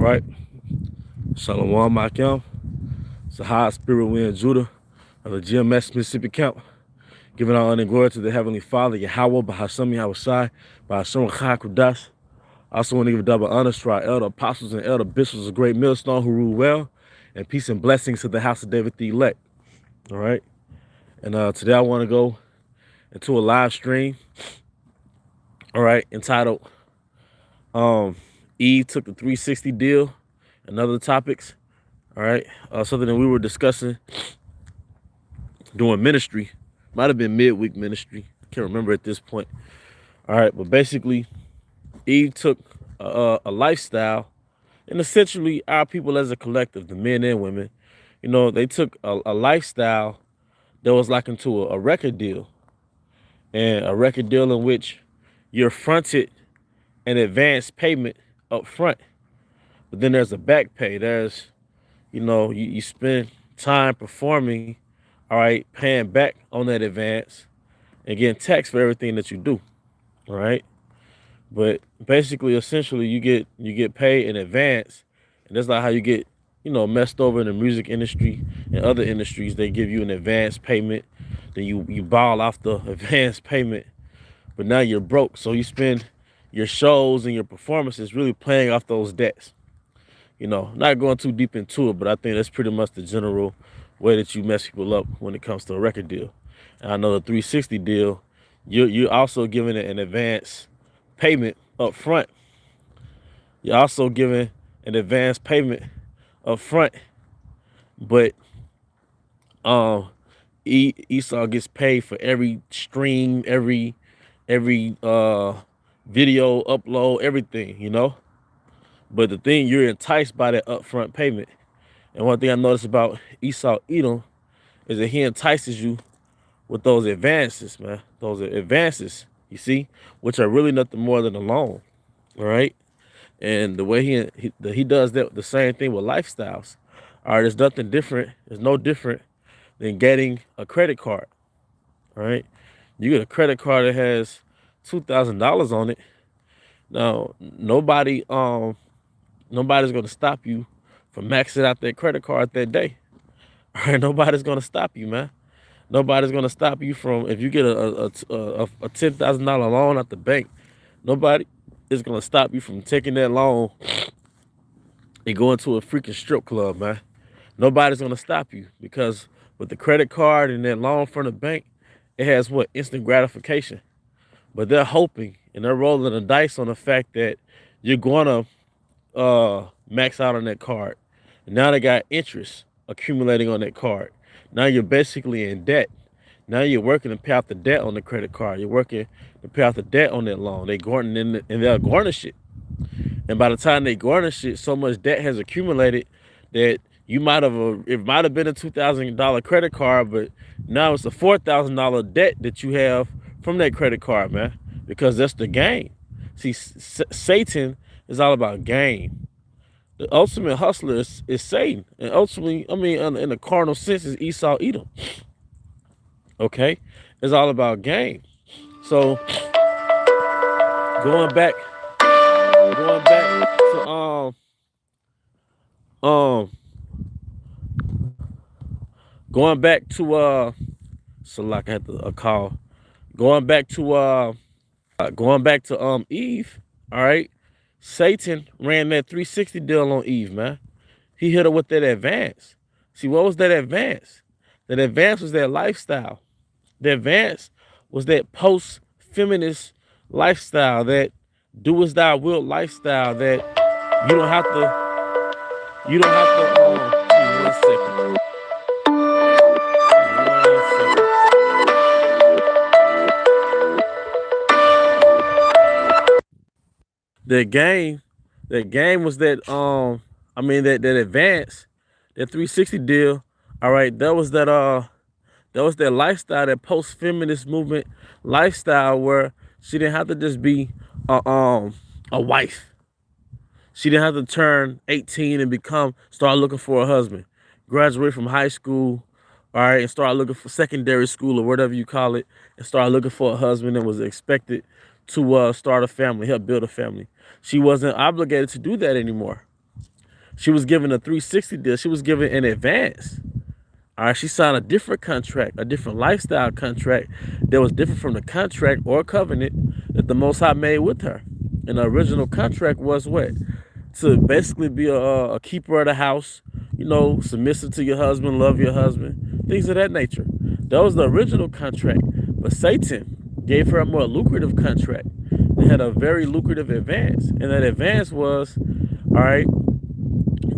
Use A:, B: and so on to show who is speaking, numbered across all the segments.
A: right. Shalom Makim. It's a high spirit wind Judah of the GMS Mississippi camp. Giving our honor and glory to the Heavenly Father, Yahweh, Bahasham Yahushai, Bahasham Chai Kudash. I also want to give a double honor to our elder apostles and elder bishops of Great Millstone who rule well, and peace and blessings to the house of David the elect. All right. And today I want to go into a live stream, all right, entitled Eve took the 360 deal and other topics. All right. Something that we were discussing doing ministry. Might have been midweek ministry. I can't remember at this point. All right. But basically, Eve took a lifestyle, and essentially our people as a collective, the men and women, they took a lifestyle that was like into a record deal, and a record deal in which you're fronted an advance payment up front, but then there's a back pay. There's, you spend time performing, all right, paying back on that advance and getting taxed for everything that you do, all right. But basically, essentially, you get paid in advance, and that's not how you get, messed over in the music industry and other industries. They give you an advance payment, then you ball off the advance payment, but now you're broke, so you spend your shows and your performances really playing off those debts. Not going too deep into it, but I think that's pretty much the general way that you mess people up when it comes to a record deal. And I know the 360 deal, you're also giving it an advance payment up front. You're also giving an advance payment up front, but Esau gets paid for every stream, every video upload, everything. But the thing, you're enticed by that upfront payment. And one thing I noticed about Esau Edom is that he entices you with those advances, man. Those advances, you see, which are really nothing more than a loan, all right? And the way he does that, the same thing with lifestyles. All right, there's nothing different. There's no different than getting a credit card, all right? You get a credit card that has $2,000 on it. Now, nobody's going to stop you from maxing out that credit card that day. All right, nobody's going to stop you, man. Nobody's going to stop you from, if you get a $10,000 loan at the bank, nobody is going to stop you from taking that loan and going to a freaking strip club, man. Nobody's going to stop you, because with the credit card and that loan from the bank, it has what? Instant gratification. But they're hoping and they're rolling the dice on the fact that you're going to max out on that card. And now they got interest accumulating on that card. Now you're basically in debt. Now you're working to pay off the debt on the credit card. You're working to pay off the debt on that loan. And they'll garnish it. And by the time they garnish it, so much debt has accumulated that it might have been a $2,000 credit card, but now it's a $4,000 debt that you have from that credit card, man, because that's the game. See, Satan is all about gain. The ultimate hustler is Satan. And ultimately, in the carnal sense, is Esau Edom. Okay? It's all about gain. So, going back to so like I had a call. Going back to Eve, all right? Satan ran that 360 deal on Eve, man. He hit her with that advance. See, what was that advance? That advance was that lifestyle. The advance was that post-feminist lifestyle, that do as thou wilt lifestyle, that you don't have to, give me 1 second. That game was that that advance, that 360 deal. All right, that was that lifestyle, that post-feminist movement lifestyle, where she didn't have to just be a wife. She didn't have to turn 18 and start looking for a husband, graduate from high school, all right, and start looking for secondary school or whatever you call it, and start looking for a husband, and was expected to start a family, help build a family. She wasn't obligated to do that anymore. She was given a 360 deal. She was given an advance. All right, she signed a different contract, a different lifestyle contract that was different from the contract or covenant that the Most High made with her. And the original contract was what? To basically be a keeper of the house, submissive to your husband, love your husband, things of that nature. That was the original contract. But Satan gave her a more lucrative contract. They had a very lucrative advance. And that advance was, all right,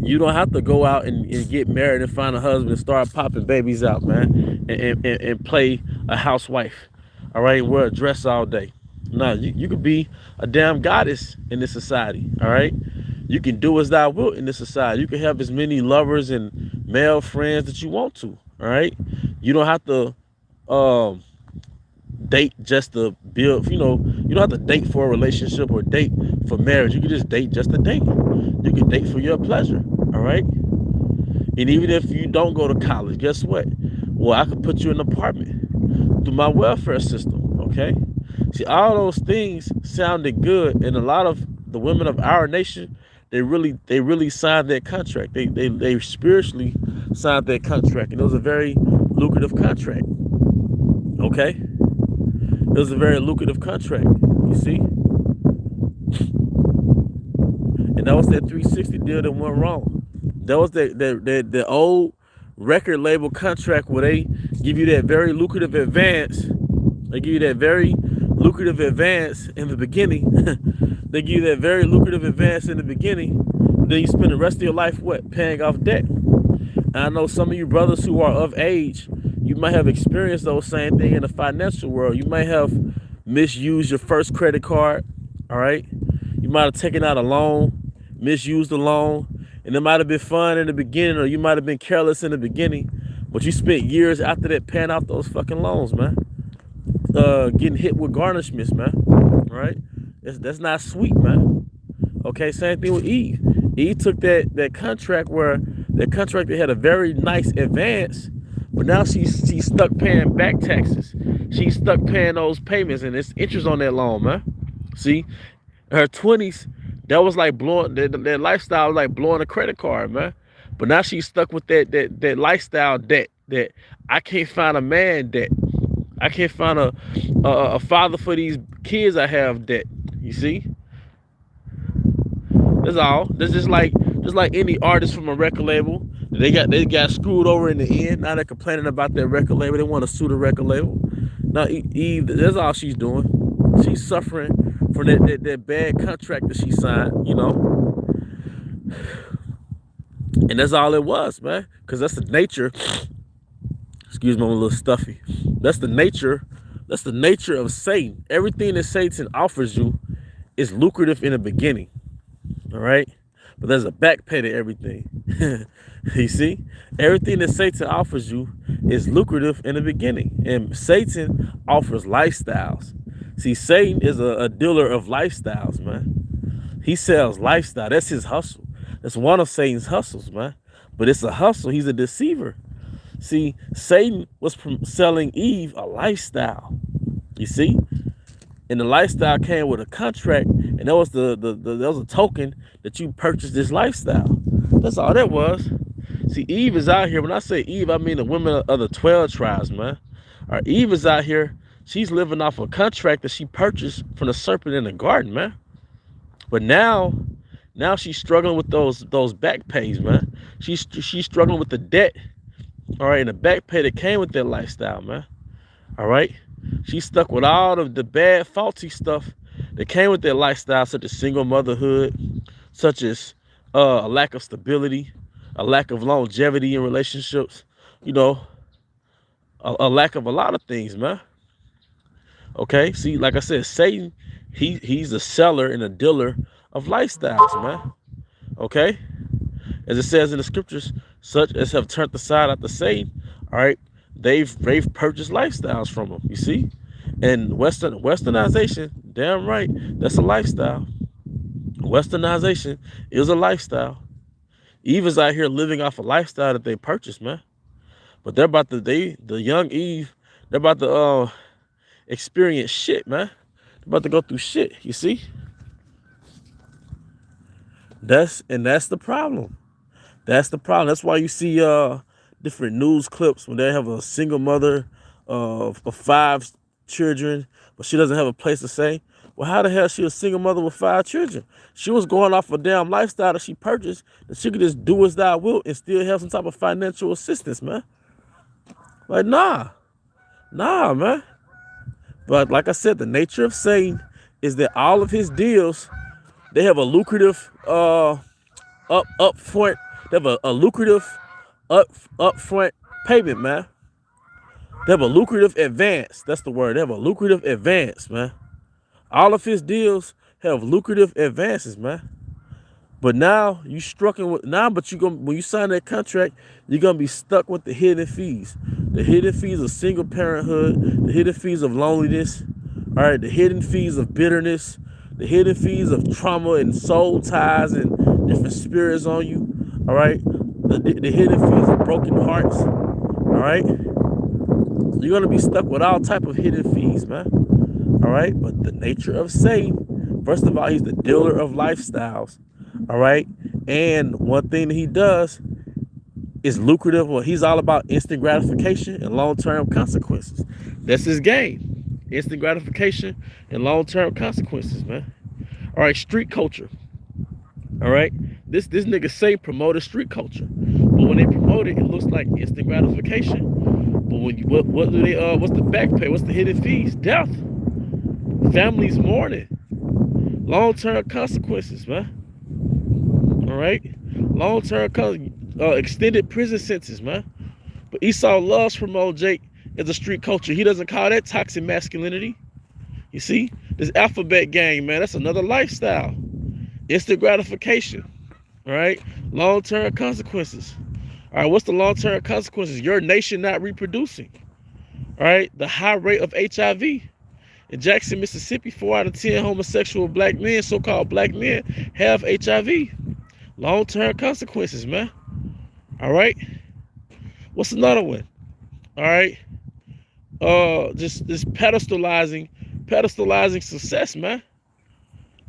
A: you don't have to go out and get married and find a husband and start popping babies out, man, and play a housewife, all right, and wear a dress all day. No, you could be a damn goddess in this society, all right? You can do as thou wilt in this society. You can have as many lovers and male friends that you want to, all right? You don't have to date just to build, you don't have to date for a relationship or date for marriage. You can just date just to date. You can date for your pleasure, all right? And even if you don't go to college, guess what? Well, I could put you in an apartment through my welfare system, okay? See, all those things sounded good, and a lot of the women of our nation, they really signed that contract. They spiritually signed that contract, and it was a very lucrative contract, okay? It was a very lucrative contract, you see? And that was that 360 deal that went wrong. That was the old record label contract where they give you that very lucrative advance. They give you that very lucrative advance in the beginning. They give you that very lucrative advance in the beginning. Then you spend the rest of your life, what? Paying off debt. And I know some of you brothers who are of age, you might have experienced those same things in the financial world. You might have misused your first credit card, all right? You might have taken out a loan, misused the loan, and it might have been fun in the beginning, or you might have been careless in the beginning, but you spent years after that paying out those fucking loans, man. Getting hit with garnishments, man, all right? That's not sweet, man. Okay, same thing with Eve. Eve took that contract that had a very nice advance, but now she's stuck paying back taxes. She's stuck paying those payments, and it's interest on that loan, man. See, in her 20s, that was like blowing that lifestyle was like blowing a credit card, man. But now she's stuck with that lifestyle debt, that I can't find a man debt. I can't find a father for these kids I have debt. You see? That's all. That's just like any artist from a record label. They got screwed over in the end. Now they're complaining about their record label. They want to sue the record label. Now Eve, that's all she's doing. She's suffering from that bad contract that she signed, And that's all it was, man. Because that's the nature. Excuse me, I'm a little stuffy. That's the nature of Satan. Everything that Satan offers you is lucrative in the beginning. All right? But there's a back pay to everything. You see? Everything that Satan offers you is lucrative in the beginning. And Satan offers lifestyles. See, Satan is a dealer of lifestyles, man. He sells lifestyle. That's his hustle. That's one of Satan's hustles, man. But it's a hustle. He's a deceiver. See, Satan was selling Eve a lifestyle. You see? And the lifestyle came with a contract, and that was that was a token that you purchased this lifestyle. That's all that was. See, Eve is out here. When I say Eve, I mean the women of the 12 tribes, man. Our Eve is out here. She's living off a contract that she purchased from the serpent in the garden, man. But now she's struggling with those back pays, man. She's struggling with the debt, all right, and the back pay that came with that lifestyle, man. All right. She's stuck with all of the bad, faulty stuff that came with that lifestyle, such as single motherhood, such as a lack of stability, a lack of longevity in relationships, a lack of a lot of things, man. Okay, see, like I said, Satan, he's a seller and a dealer of lifestyles, man. Okay, as it says in the scriptures, such as have turned aside after Satan, all right, they've purchased lifestyles from him. You see, and westernization, damn right, that's a lifestyle. Westernization is a lifestyle. Eve is out here living off a lifestyle that they purchased, man. But the young Eve, they're about to experience shit, man. They're about to go through shit, you see? That's the problem. That's the problem. That's why you see different news clips when they have a single mother of 5 children, but she doesn't have a place to stay. Well, how the hell is she a single mother with 5 children? She was going off a damn lifestyle that she purchased that she could just do as thou wilt and still have some type of financial assistance, man. Like, nah, man. But like I said, the nature of Satan is that all of his deals, they have a lucrative upfront. They have a lucrative upfront payment, man. They have a lucrative advance. That's the word. They have a lucrative advance, man. All of his deals have lucrative advances, man. But now you struggling with but you gonna when you sign that contract, you're gonna be stuck with the hidden fees. The hidden fees of single parenthood, the hidden fees of loneliness, all right, the hidden fees of bitterness, the hidden fees of trauma and soul ties and different spirits on you, all right, the hidden fees of broken hearts, all right. You're gonna be stuck with all type of hidden fees, man. All right, but the nature of Satan, first of all, he's the dealer of lifestyles. All right, and one thing that he does is lucrative. Well, he's all about instant gratification and long-term consequences. That's his game. Instant gratification and long-term consequences, man. All right, street culture. All right, this nigga say promoted street culture, but when they promote it, it looks like instant gratification. But when you what do they what's the back pay? What's the hidden fees? Death, families mourning, long-term consequences, man. All right, long-term extended prison sentence, man. But Esau loves to promote Jake as a street culture. He doesn't call that toxic masculinity. You see, this alphabet gang, man, that's another lifestyle. Instant gratification. All right, long-term consequences. All right, what's the long-term consequences? Your nation not reproducing. All right, the high rate of HIV. In Jackson, Mississippi, 4 out of 10 homosexual black men, so-called black men, have HIV. Long-term consequences, man. All right. What's another one? All right. Just pedestalizing success, man.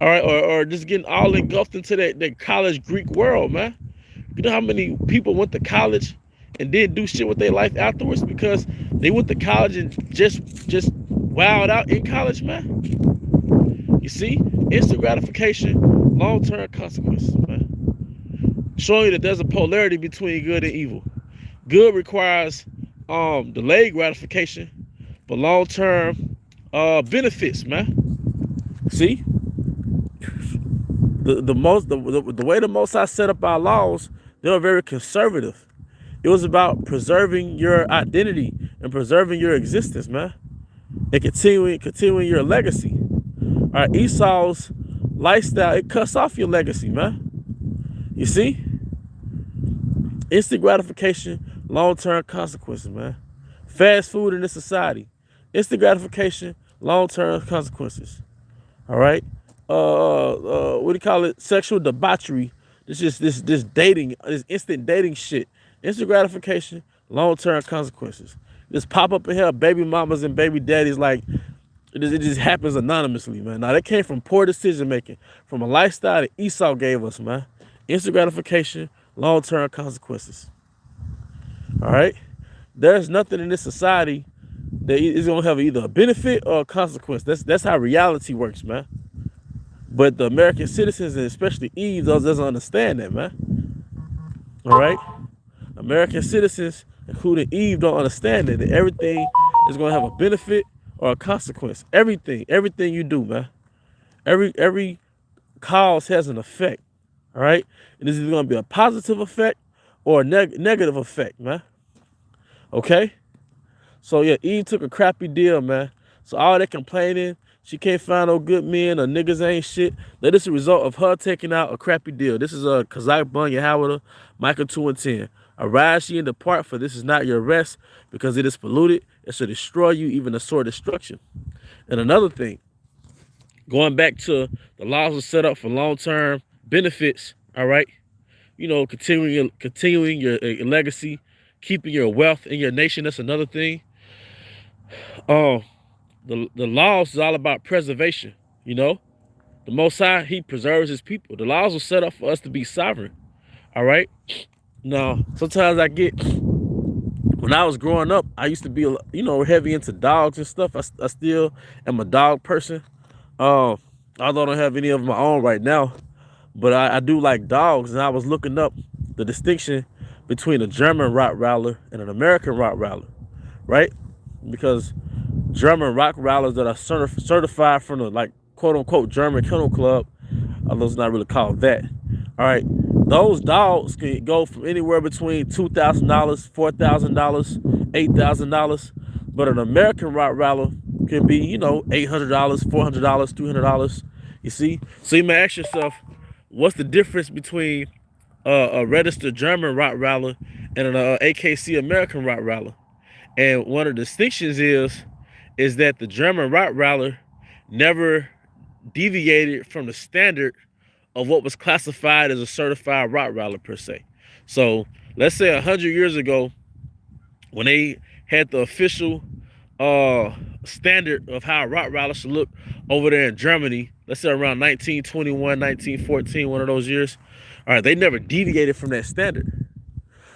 A: All right, or just getting all engulfed into that college Greek world, man. You know how many people went to college and didn't do shit with their life afterwards because they went to college and just wowed out in college, man. You see, instant gratification, long-term consequences, man. Showing you that there's a polarity between good and evil. Good requires delayed gratification, but long-term benefits, man. See, the way the Most High set up our laws, they were very conservative. It was about preserving your identity and preserving your existence, man, and continuing your legacy. All right, Esau's lifestyle, it cuts off your legacy, man. You see, instant gratification, long-term consequences, man. Fast food in this society, instant gratification, long-term consequences. All right, what do you call it? Sexual debauchery. This dating, this instant dating shit. Instant gratification, long-term consequences. Just pop up in here, baby mamas and baby daddies, like it just happens anonymously, man. Now that came from poor decision making, from a lifestyle that Esau gave us, man. Instant gratification, long-term consequences. All right, there's nothing in this society that is gonna have either a benefit or a consequence. That's how reality works, man. But the American citizens, and especially Eve, doesn't understand that, man. All right, American citizens, including Eve, don't understand that everything is gonna have a benefit or a consequence. Everything you do, man. Every cause has an effect. All right, and this is gonna be a positive effect or a negative effect, man. Okay. So yeah, Eve took a crappy deal, man. So all that complaining, she can't find no good men or niggas ain't shit. That is a result of her taking out a crappy deal. This is a Kazak Bun Yahweh, Micah 2:10. Arise ye and depart, for this is not your rest, because it is polluted. It shall destroy you, even a sore destruction. And another thing, going back to the laws are set up for long-term benefits. All right, you know, continuing your legacy, keeping your wealth in your nation. That's another thing. The laws is all about preservation. You know, the Most High, he preserves his people. The laws are set up for us to be sovereign. All right, Now, sometimes I get, when I was growing up, I used to be, heavy into dogs and stuff. I still am a dog person. Although I don't have any of my own right now, but I do like dogs, and I was looking up the distinction between a German Rottweiler and an American Rottweiler, right? Because German Rottweilers that are certified from the, like, quote unquote German Kennel Club, although it's not really called that. All right, those dogs can go from anywhere between $2,000, $4,000, $8,000, but an American Rottweiler can be, $800, $400, $300. You see, so you may ask yourself, what's the difference between a registered German Rottweiler and an AKC American Rottweiler? And one of the distinctions is that the German Rottweiler never deviated from the standard of what was classified as a certified Rottweiler per se. So let's say 100 years ago, when they had the official standard of how a Rottweiler should look over there in Germany, let's say around 1921, 1914, one of those years, all right, they never deviated from that standard.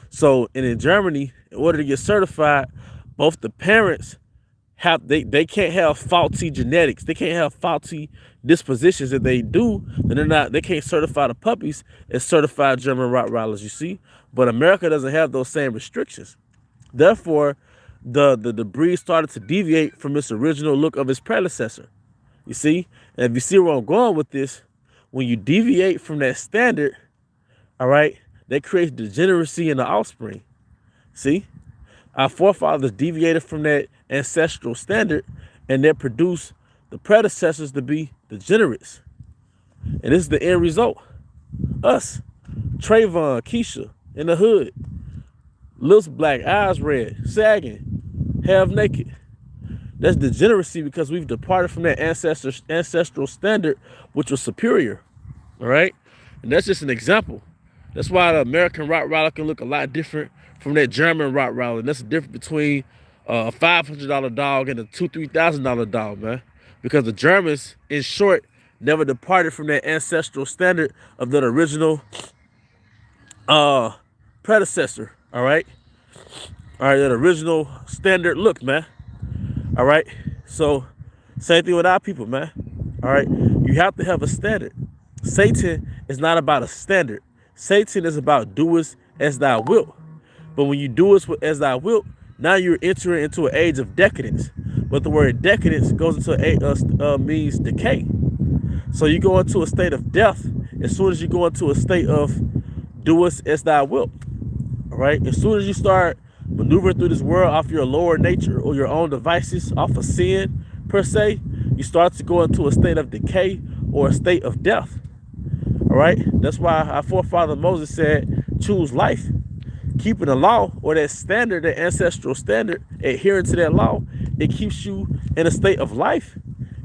A: So, and in Germany, in order to get certified, both the parents they can't have faulty genetics. They can't have faulty dispositions. If they do, then they can't certify the puppies as certified German Rottweilers, you see. But America doesn't have those same restrictions. Therefore, the breed started to deviate from its original look of its predecessor. You see? And if you see where I'm going with this, when you deviate from that standard, all right, that creates degeneracy in the offspring. See? Our forefathers deviated from that ancestral standard, and that produced the predecessors to be degenerates. And this is the end result. Us, Trayvon, Keisha, in the hood, lips black, eyes red, sagging, half naked. That's degeneracy because we've departed from that ancestral standard, which was superior. All right? And that's just an example. That's why the American Rottweiler can look a lot different from that German Rottweiler. And that's the difference between a $500 dog and a $2,000, $3,000 dog, man. Because the Germans, in short, never departed from that ancestral standard of that original predecessor. All right? All right, that original standard look, man. All right? So, same thing with our people, man. All right? You have to have a standard. Satan is not about a standard. Satan is about do as thou wilt. But when you do as thou wilt, now you're entering into an age of decadence. But the word decadence goes into means decay. So you go into a state of death as soon as you go into a state of do as thou wilt. All right? As soon as you start maneuvering through this world off your lower nature or your own devices, off of sin per se, you start to go into a state of decay or a state of death. All right? That's why our forefather Moses said, choose life. Keeping the law or that standard, that ancestral standard, adhering to that law, it keeps you in a state of life.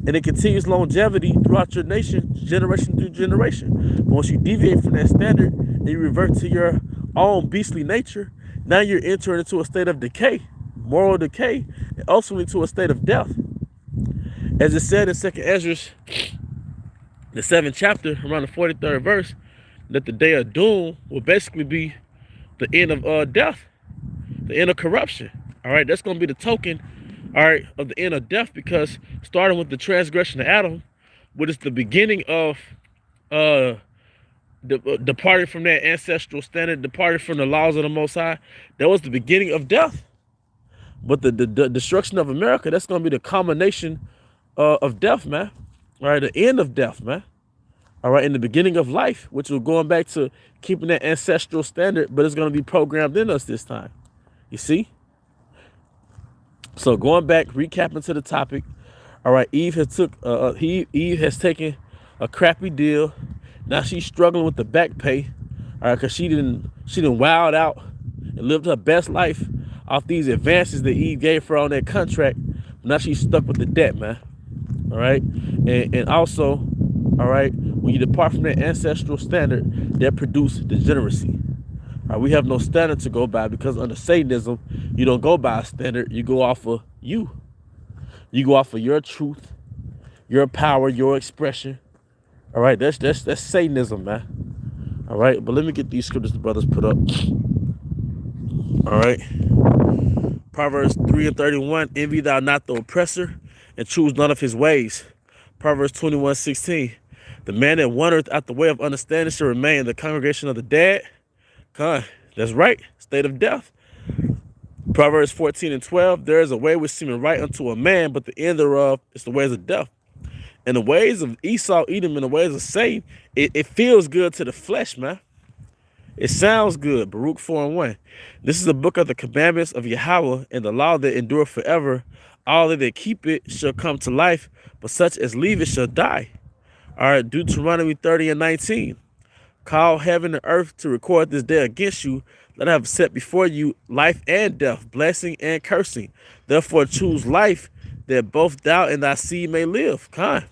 A: And it continues longevity throughout your nation, generation through generation. But once you deviate from that standard and you revert to your own beastly nature, now you're entering into a state of decay, moral decay, and ultimately to a state of death. As it said in 2nd Ezra, the 7th chapter, around the 43rd verse, that the day of doom will basically be the end of death, the end of corruption. All right, that's going to be the token, all right, of the end of death, because starting with the transgression of Adam, which is the beginning of departing from that ancestral standard, departing from the laws of the Most High, that was the beginning of death. But the destruction of America, that's going to be the culmination of death, man. All right, the end of death, man. All right, in the beginning of life, which we're going back to keeping that ancestral standard, but it's going to be programmed in us this time. You see? So going back, recapping to the topic. All right, Eve has taken a crappy deal. Now she's struggling with the back pay. All right, because she didn't wild out and lived her best life off these advances that Eve gave her on that contract. Now she's stuck with the debt, man. All right, and also, all right, when you depart from that ancestral standard, that produces degeneracy. All right, we have no standard to go by because under Satanism, you don't go by a standard. You go off of you. You go off of your truth, your power, your expression. All right, that's Satanism, man. All right, but let me get these scriptures the brothers put up. All right. Proverbs 3:31, envy thou not the oppressor, and choose none of his ways. Proverbs 21:16, the man that wandereth out the way of understanding shall remain in the congregation of the dead. Con, that's right, state of death. Proverbs 14:12, there is a way which seemeth right unto a man, but the end thereof is the ways of death. And the ways of Esau, Edom, and the ways of Satan, it feels good to the flesh, man. It sounds good. Baruch 4:1. This is the book of the commandments of Yahweh, and the law that endureth forever. All that keep it shall come to life, but such as leave it shall die. All right, Deuteronomy 30:19. Call heaven and earth to record this day against you, that I have set before you life and death, blessing and cursing. Therefore choose life, that both thou and thy seed may live. Con.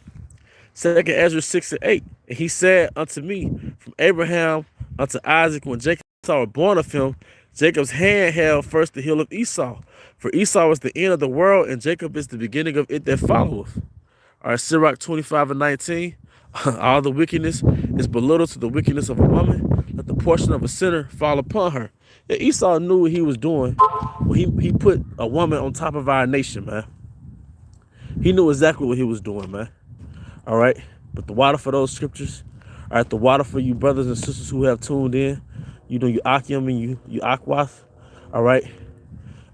A: 2nd Ezra 6:8. And he said unto me, from Abraham unto Isaac, when Jacob saw born of him, Jacob's hand held first the heel of Esau. For Esau is the end of the world, and Jacob is the beginning of it that followeth. All right, Sirach 25:19. All the wickedness is belittled to the wickedness of a woman. Let the portion of a sinner fall upon her. Yeah, Esau knew what he was doing when he put a woman on top of our nation, man. He knew exactly what he was doing, man. All right, but the water for those scriptures. All right, the water for you brothers and sisters who have tuned in. You know, you Akim and you Akwath. All right.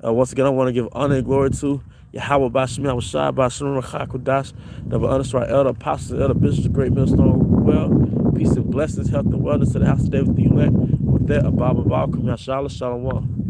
A: Once again, I want to give honor and glory to Yahweh Bashim, Yahweh Shai, Bashim, Rachakodash, Double Understrike, Elder Apostles, Elder Bishops, the great millstone, well, peace and blessings, health and wellness to the house of David the elect. With that, Abba, Shalom, Shalom.